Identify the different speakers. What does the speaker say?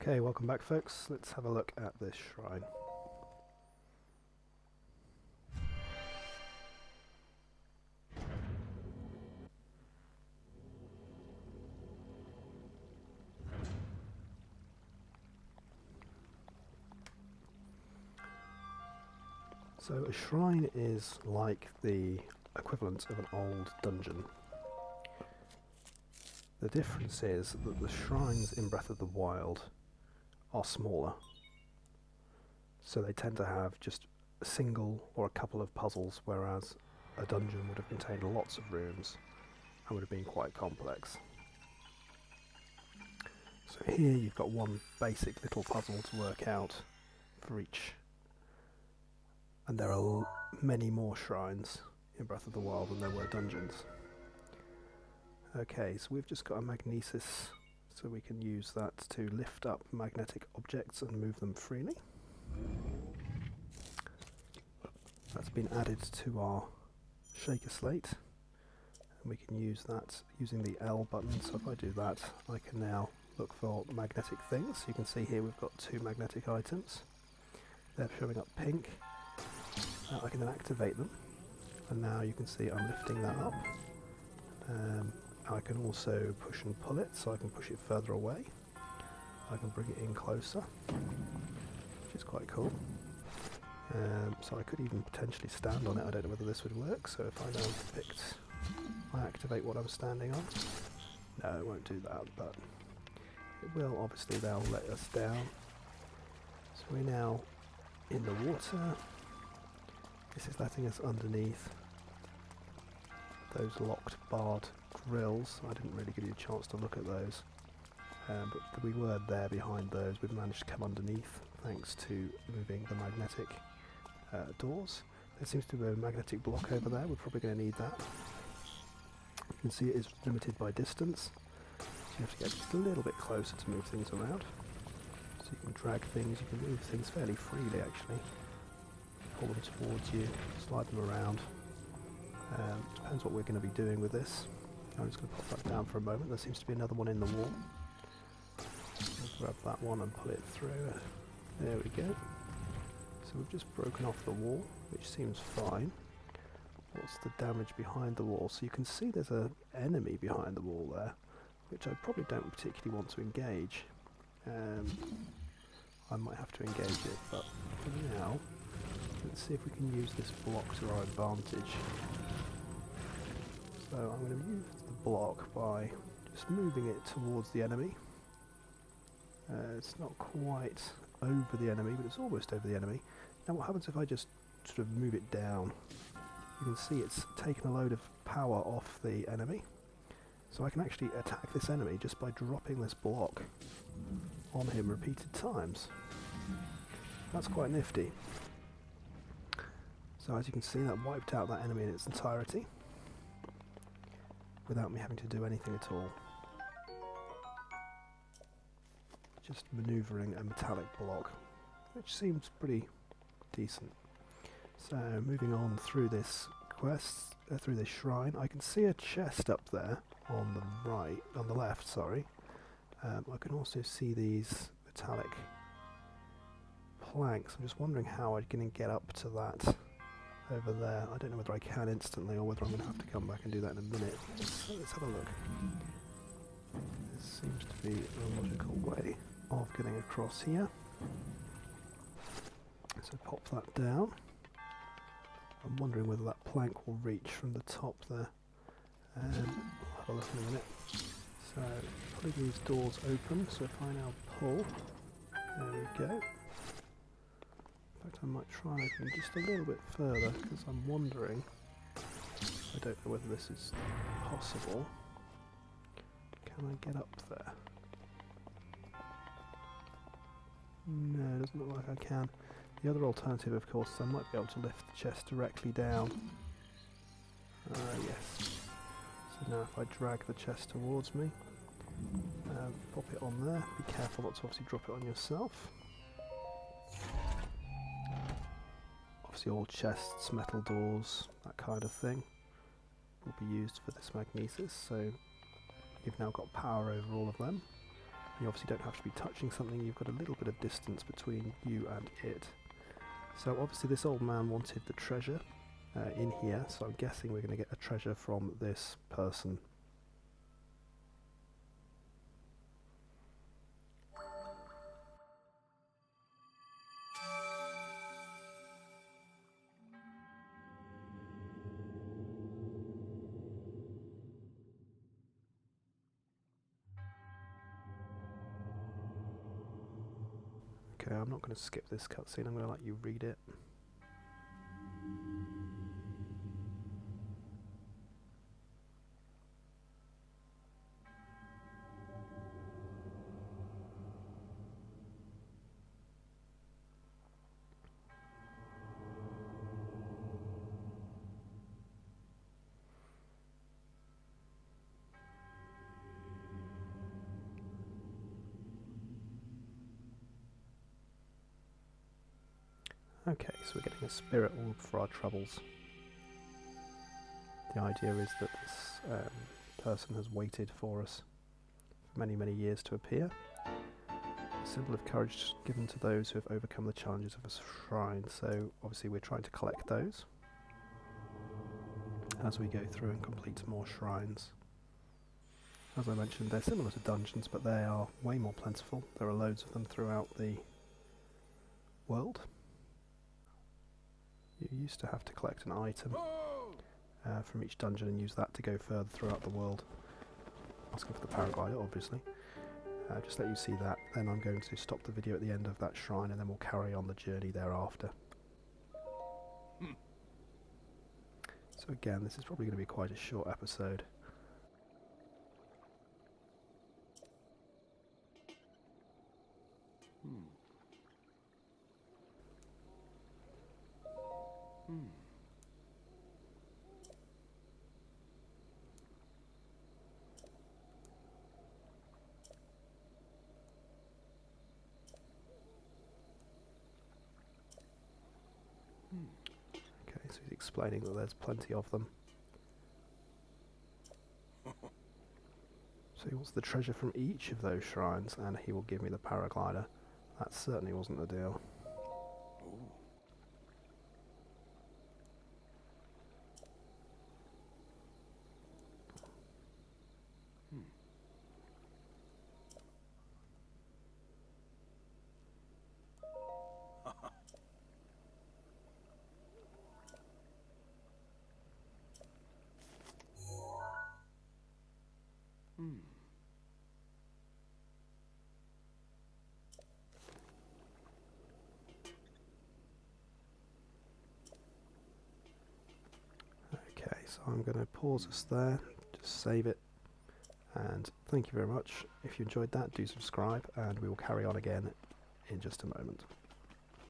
Speaker 1: Okay, welcome back folks. Let's have a look at this shrine. So a shrine is like the equivalent of an old dungeon. The difference is that the shrines in Breath of the Wild are smaller. So they tend to have just a single or a couple of puzzles, whereas a dungeon would have contained lots of rooms and would have been quite complex. So here you've got one basic little puzzle to work out for each. And there are many more shrines in Breath of the Wild than there were dungeons. Okay, so we've just got a magnesis, so we can use that to lift up magnetic objects and move them freely. That's been added to our shaker slate, and we can use that using the L button. So if I do that, I can now look for magnetic things. You can see here we've got two magnetic items. They're showing up pink. I can then activate them, and now you can see I'm lifting that up. I can also push and pull it, so I can push it further away. I can bring it in closer, which is quite cool. So I could even potentially stand on it. I don't know whether this would work, so if I now I activate what I'm standing on. No, it won't do that, but it will. Obviously they'll let us down. So we're now in the water. This is letting us underneath those locked barred grills. I didn't really give you a chance to look at those, but we were there behind those. We've managed to come underneath thanks to moving the magnetic doors. There seems to be a magnetic block over there. We're probably going to need that. You can see it is limited by distance, so you have to get just a little bit closer to move things around. So you can drag things, you can move things fairly freely actually. Pull them towards you, slide them around. Depends what we're going to be doing with this. I'm just going to pop that down for a moment. There seems to be another one in the wall. I'll grab that one and pull it through. There we go. So we've just broken off the wall, which seems fine. What's the damage behind the wall? So you can see there's an enemy behind the wall there, which I probably don't particularly want to engage. I might have to engage it, but for now, let's see if we can use this block to our advantage. So I'm going to use the block by just moving it towards the enemy. It's not quite over the enemy, but it's almost over the enemy. Now what happens if I just sort of move it down? You can see it's taken a load of power off the enemy. So I can actually attack this enemy just by dropping this block on him repeated times. That's quite nifty. So as you can see, that wiped out that enemy in its entirety without me having to do anything at all. Just manoeuvring a metallic block, which seems pretty decent. So moving on through this quest, through this shrine, I can see a chest up there on the right, on the left, sorry. I can also see these metallic planks. I'm just wondering how I'm going to get up to that over there. I don't know whether I can instantly or whether I'm going to have to come back and do that in a minute. Let's have a look. This seems to be a logical way of getting across here. So pop that down. I'm wondering whether that plank will reach from the top there. I'll have a look in a minute. So putting these doors open, so if I now pull, there we go. In fact, I might try and open just a little bit further, because I'm wondering, I don't know whether this is possible. Can I get up there? No, it doesn't look like I can. The other alternative, of course, is I might be able to lift the chest directly down. Yes. So now if I drag the chest towards me, pop it on there. Be careful not to obviously drop it on yourself. Obviously all chests, metal doors, that kind of thing will be used for this magnesis, so you've now got power over all of them. You obviously don't have to be touching something, you've got a little bit of distance between you and it. So obviously this old man wanted the treasure in here, so I'm guessing we're going to get a treasure from this person. Okay, I'm not going to skip this cutscene, I'm going to let you read it. Okay, so we're getting a spirit orb for our troubles. The idea is that this person has waited for us for many, many years to appear. A symbol of courage given to those who have overcome the challenges of a shrine. So obviously we're trying to collect those as we go through and complete more shrines. As I mentioned, they're similar to dungeons, but they are way more plentiful. There are loads of them throughout the world. You used to have to collect an item from each dungeon and use that to go further throughout the world. Asking for the paraglider, obviously. Just let you see that, then I'm going to stop the video at the end of that shrine and then we'll carry on the journey thereafter. So again, this is probably going to be quite a short episode. Okay, so he's explaining that there's plenty of them. So he wants the treasure from each of those shrines and he will give me the paraglider. That certainly wasn't the deal. Okay, so I'm going to pause us there, just save it, and thank you very much. If you enjoyed that, do subscribe, and we will carry on again in just a moment.